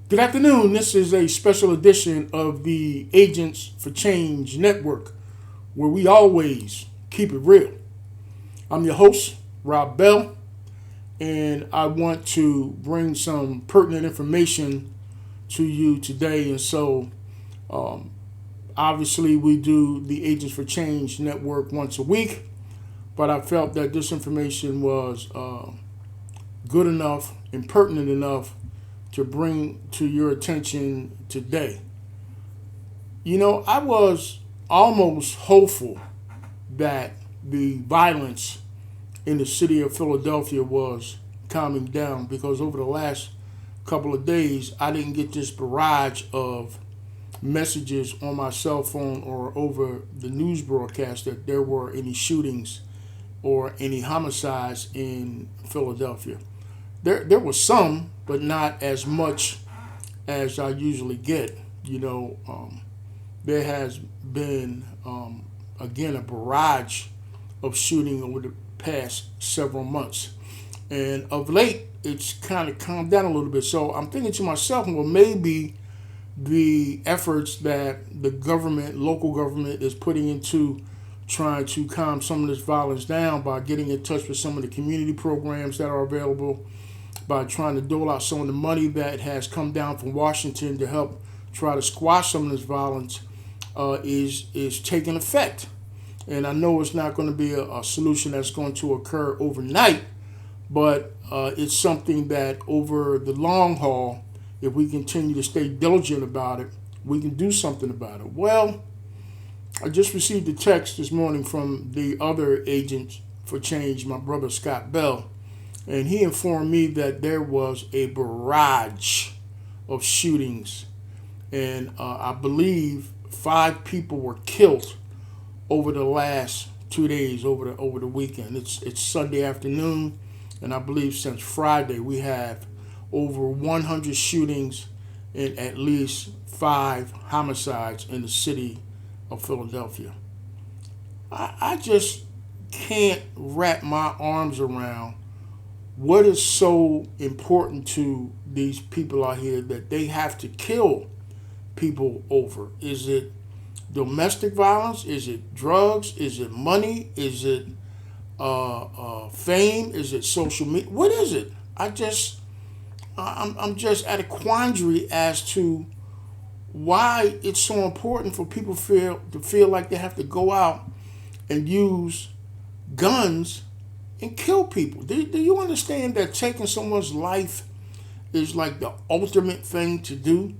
Good afternoon. This is a special edition of the Agents for Change Network, where we always keep it real. I'm your host, Rob Bell, and I want to bring some pertinent information to you today. And so, um, obviously, we do the Agents for Change Network once a week, but I felt that this information was good enough and pertinent enough to bring to your attention today. I was almost hopeful that the violence in the city of Philadelphia was calming down because over the last couple of days, I didn't get this barrage of messages on my cell phone or over the news broadcast that there were any shootings or any homicides in Philadelphia. There was some, but not as much as I usually get. There has been again a barrage of shooting over the past several months, and of late it's kind of calmed down a little bit. So I'm thinking to myself, well, maybe the efforts that the government, local government, is putting into trying to calm some of this violence down by getting in touch with some of the community programs that are available, by trying to dole out some of the money that has come down from Washington to help try to squash some of this violence, is taking effect. And I know it's not going to be a solution that's going to occur overnight, but it's something that over the long haul, if we continue to stay diligent about it, we can do something about it. Well, I just received a text this morning from the other agent for change, my brother Scott Bell, and he informed me that there was a barrage of shootings, and I believe 5 people were killed over the last 2 days, over the weekend. It's Sunday afternoon, and I believe since Friday we have over 100 shootings and at least 5 homicides in the city of Philadelphia. I just can't wrap my arms around what is so important to these people out here that they have to kill people over. Is it domestic violence? Is it drugs? Is it money? Is it fame? Is it social media? What is it? I'm just at a quandary as to why it's so important for people to feel like they have to go out and use guns and kill people. Do you understand that taking someone's life is like the ultimate thing to do?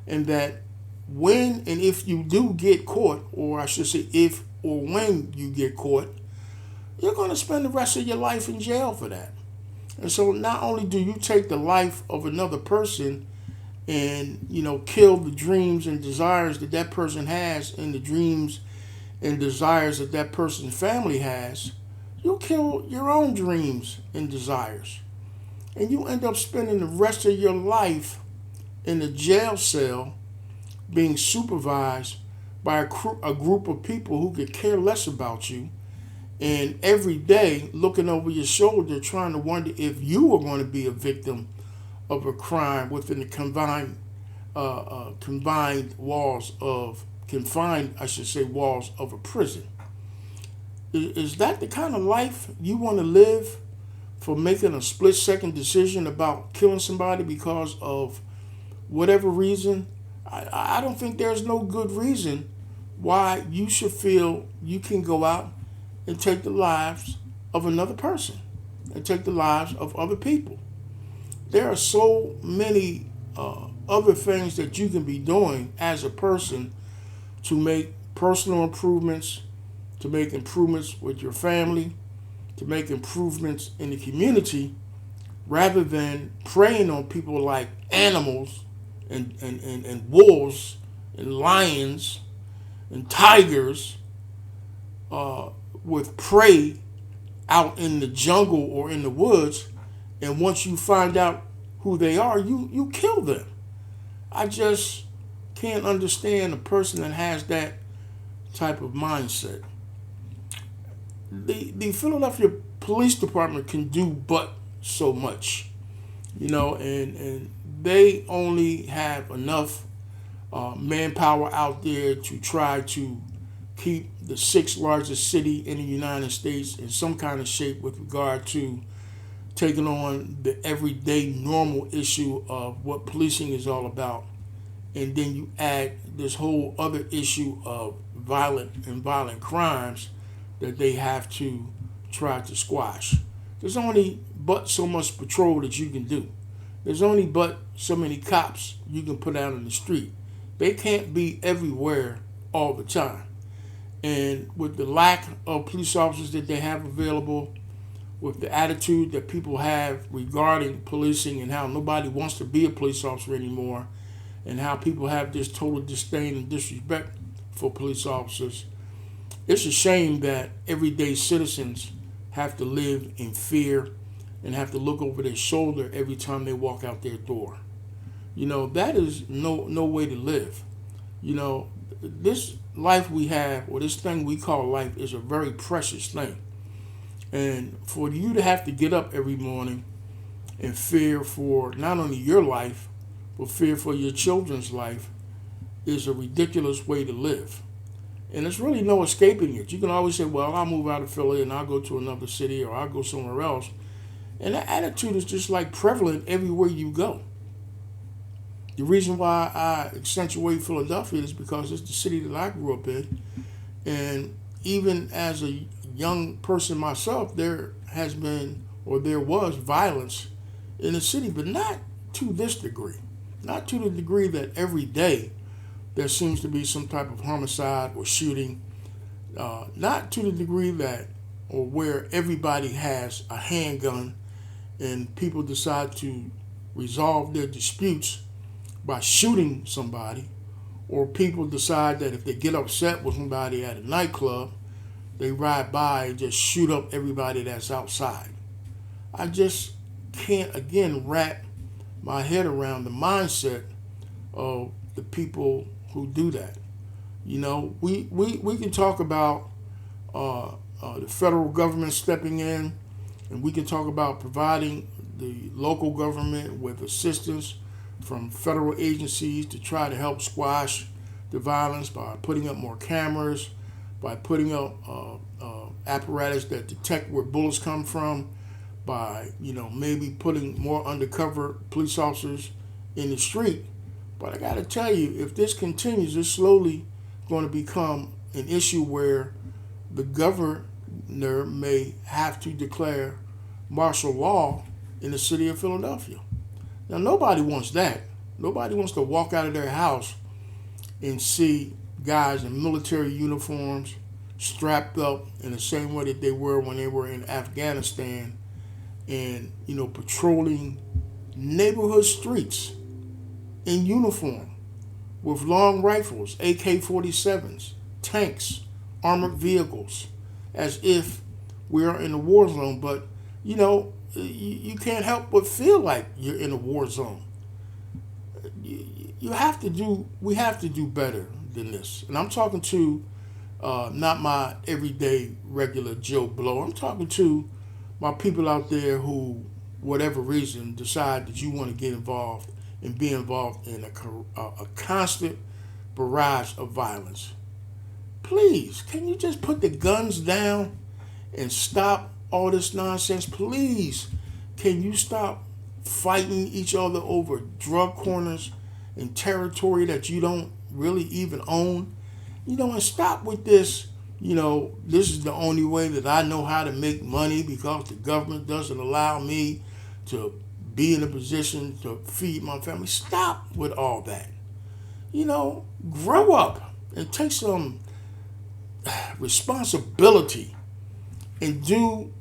And that when and if you do get caught, or I should say if or when you get caught, you're going to spend the rest of your life in jail for that. And so not only do you take the life of another person and, kill the dreams and desires that that person has and the dreams and desires that that person's family has, you kill your own dreams and desires. And you end up spending the rest of your life in a jail cell being supervised by a group of people who could care less about you, and every day looking over your shoulder trying to wonder if you are going to be a victim of a crime within the walls of a prison. Is that the kind of life you want to live, for making a split-second decision about killing somebody because of whatever reason? I don't think there's no good reason why you should feel you can go out and take the lives of another person and take the lives of other people. There are so many other things that you can be doing as a person to make personal improvements, to make improvements with your family, to make improvements in the community, rather than preying on people like animals and wolves and lions and tigers with prey out in the jungle or in the woods. And once you find out who they are, you kill them. I just can't understand a person that has that type of mindset. The Philadelphia Police Department can do but so much, and they only have enough manpower out there to try to keep the sixth largest city in the United States in some kind of shape with regard to taking on the everyday normal issue of what policing is all about. And then you add this whole other issue of violent crimes that they have to try to squash. There's only but so much patrol that you can do. There's only but so many cops you can put out in the street. They can't be everywhere all the time. And with the lack of police officers that they have available, with the attitude that people have regarding policing and how nobody wants to be a police officer anymore, and how people have this total disdain and disrespect for police officers, it's a shame that everyday citizens have to live in fear and have to look over their shoulder every time they walk out their door. That is no way to live. This life we have, or this thing we call life, is a very precious thing. And for you to have to get up every morning and fear for not only your life, but fear for your children's life is a ridiculous way to live. And there's really no escaping it. You can always say, well, I'll move out of Philly and I'll go to another city or I'll go somewhere else. And that attitude is just like prevalent everywhere you go. The reason why I accentuate Philadelphia is because it's the city that I grew up in. And even as a young person myself, there was violence in the city, but not to this degree. Not to the degree that every day there seems to be some type of homicide or shooting. Not to the degree that, or where everybody has a handgun and people decide to resolve their disputes by shooting somebody, or people decide that if they get upset with somebody at a nightclub, they ride by and just shoot up everybody that's outside. I just can't, again, wrap my head around the mindset of the people who do that. We can talk about the federal government stepping in, and we can talk about providing the local government with assistance from federal agencies to try to help squash the violence by putting up more cameras, by putting up apparatus that detect where bullets come from, by maybe putting more undercover police officers in the street. But I got to tell you, if this continues, it's slowly going to become an issue where the governor may have to declare martial law in the city of Philadelphia. Now, nobody wants that. Nobody wants to walk out of their house and see guys in military uniforms strapped up in the same way that they were when they were in Afghanistan and, patrolling neighborhood streets in uniform with long rifles, AK-47s, tanks, armored vehicles, as if we are in a war zone. But, you can't help but feel like you're in a war zone. We have to do better than this. And I'm talking to not my everyday regular Joe Blow. I'm talking to my people out there who, whatever reason, decide that you want to get involved and be involved in a constant barrage of violence. Please, can you just put the guns down and stop all this nonsense? Please, can you stop fighting each other over drug corners and territory that you don't really even own? And stop with this, this is the only way that I know how to make money because the government doesn't allow me to be in a position to feed my family. Stop with all that. Grow up and take some responsibility and do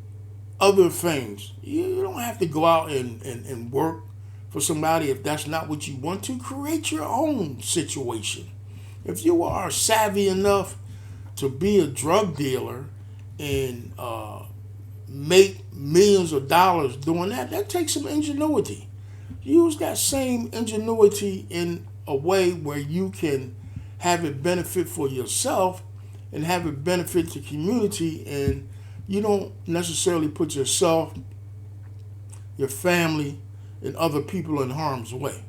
other things. You don't have to go out and work for somebody if that's not what you want to. Create your own situation. If you are savvy enough to be a drug dealer and make millions of dollars doing that, that takes some ingenuity. Use that same ingenuity in a way where you can have it benefit for yourself and have it benefit the community, and you don't necessarily put yourself, your family, and other people in harm's way.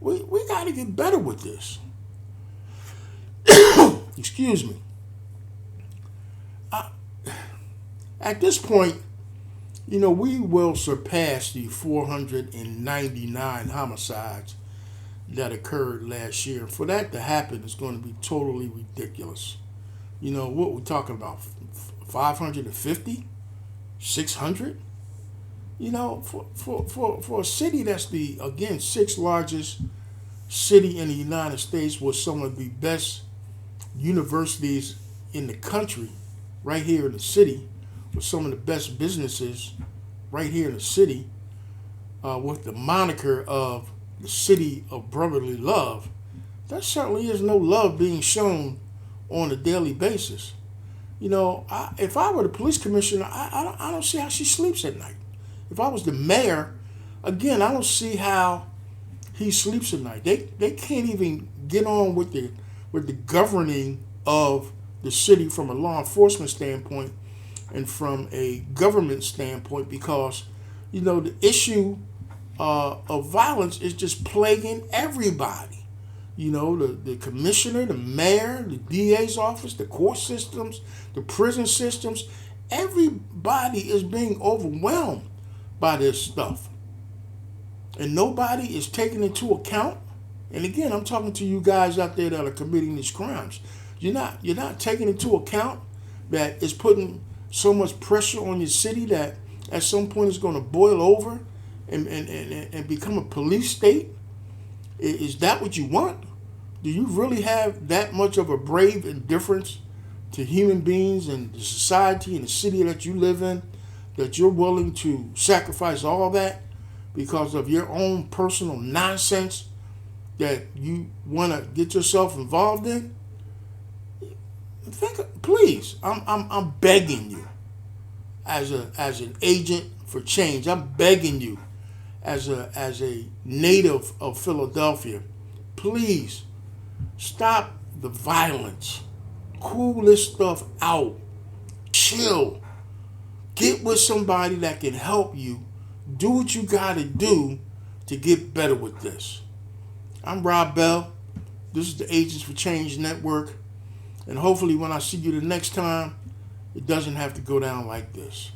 We got to get better with this. Excuse me. At this point, we will surpass the 499 homicides that occurred last year. For that to happen is going to be totally ridiculous. What we're talking about, 550, 600. For a city that's the, again, sixth largest city in the United States with some of the best universities in the country, right here in the city, with some of the best businesses right here in the city, with the moniker of the city of brotherly love, there certainly is no love being shown on a daily basis. If I were the police commissioner, I don't see how she sleeps at night. If I was the mayor, again, I don't see how he sleeps at night. They can't even get on with the governing of the city from a law enforcement standpoint and from a government standpoint, because the issue of violence is just plaguing everybody. The commissioner, the mayor, the DA's office, the court systems, the prison systems, everybody is being overwhelmed by this stuff. And nobody is taking into account. And again, I'm talking to you guys out there that are committing these crimes. You're not taking into account that it's putting so much pressure on your city that at some point it's going to boil over and become a police state. Is that what you want? Do you really have that much of a brave indifference to human beings and the society and the city that you live in, that you're willing to sacrifice all that because of your own personal nonsense that you want to get yourself involved in? Please, I'm begging you, as an agent for change. I'm begging you, as a native of Philadelphia, please stop the violence. Cool this stuff out. Chill. Get with somebody that can help you. Do what you got to do to get better with this. I'm Rob Bell. This is the Agents for Change Network. And hopefully when I see you the next time, it doesn't have to go down like this.